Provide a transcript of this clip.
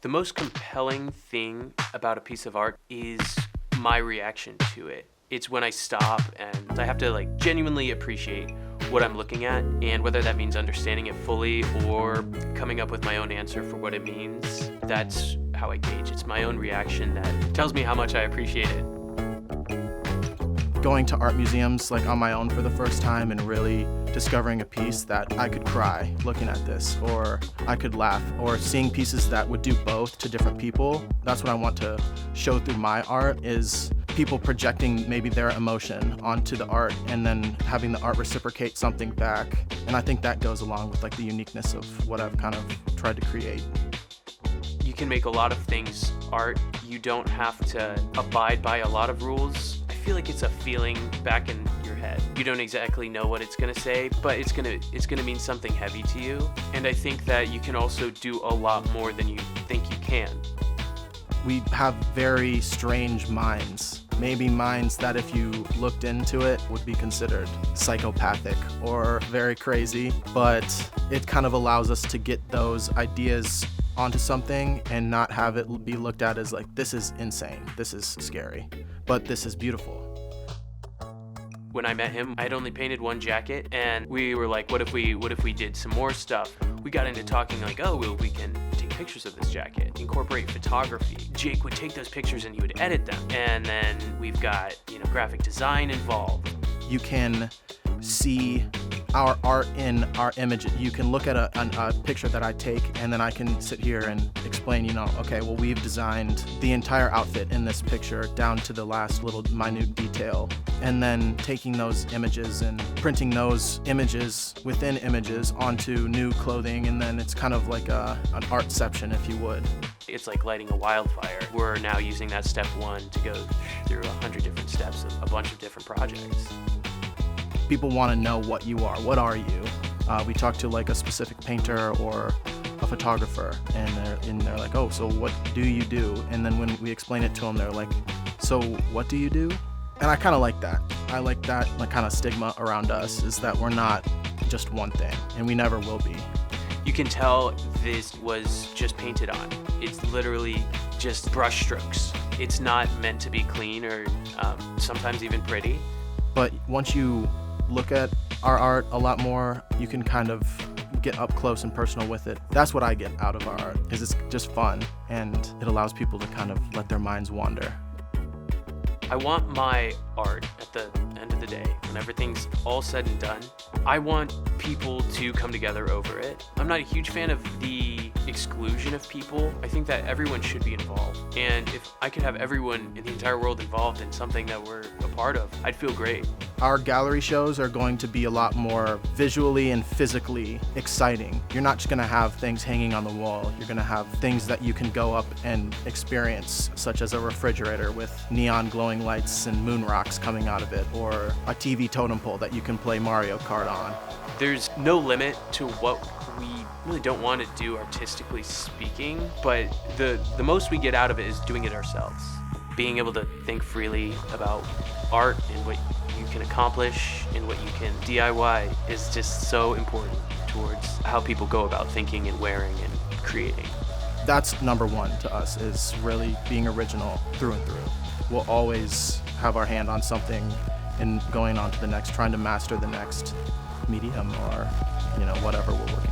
The most compelling thing about a piece of art is my reaction to it. It's when I stop and I have to genuinely appreciate what I'm looking at, and whether that means understanding it fully or coming up with my own answer for what it means. That's how I gauge. It's my own reaction that tells me how much I appreciate it. Going to art museums on my own for the first time and really discovering a piece that I could cry looking at this, or I could laugh, or seeing pieces that would do both to different people. That's what I want to show through my art, is people projecting maybe their emotion onto the art and then having the art reciprocate something back. And I think that goes along with the uniqueness of what I've kind of tried to create. You can make a lot of things art. You don't have to abide by a lot of rules. I feel like it's a feeling back in your head. You don't exactly know what it's gonna say, but it's gonna mean something heavy to you. And I think that you can also do a lot more than you think you can. We have very strange minds. Maybe minds that if you looked into it would be considered psychopathic or very crazy, but it kind of allows us to get those ideas onto something and not have it be looked at as this is insane, this is scary, but this is beautiful. When I met him, I had only painted one jacket, and we were like, what if we did some more stuff? We got into talking we can take pictures of this jacket, incorporate photography. Jake would take those pictures and he would edit them. And then we've got, graphic design involved. You can see our art in our image. You can look at a picture that I take, and then I can sit here and explain, we've designed the entire outfit in this picture down to the last little minute detail. And then taking those images and printing those images within images onto new clothing, and then it's kind of like an artception, if you would. It's like lighting a wildfire. We're now using that step one to go through 100 different steps of a bunch of different projects. People want to know what you are. What are you? We talk to a specific painter or a photographer, and they're like, oh, so what do you do? And then when we explain it to them, they're like, so what do you do? And I kind of like that. I like that kind of stigma around us, is that we're not just one thing, and we never will be. You can tell this was just painted on. It's literally just brush strokes. It's not meant to be clean or sometimes even pretty. But once you look at our art a lot more, you can kind of get up close and personal with it. That's what I get out of our art, is it's just fun, and it allows people to kind of let their minds wander. I want my art at the end of the day, when everything's all said and done, I want people to come together over it. I'm not a huge fan of the exclusion of people. I think that everyone should be involved. And if I could have everyone in the entire world involved in something that we're a part of, I'd feel great. Our gallery shows are going to be a lot more visually and physically exciting. You're not just going to have things hanging on the wall. You're going to have things that you can go up and experience, such as a refrigerator with neon glowing lights and moon rocks coming out of it, or a TV totem pole that you can play Mario Kart on. There's no limit to what we really don't want to do artistically speaking, but the most we get out of it is doing it ourselves. Being able to think freely about art and what you can accomplish and what you can DIY is just so important towards how people go about thinking and wearing and creating. That's number one to us, is really being original through and through. We'll always have our hand on something and going on to the next, trying to master the next medium or, whatever we're working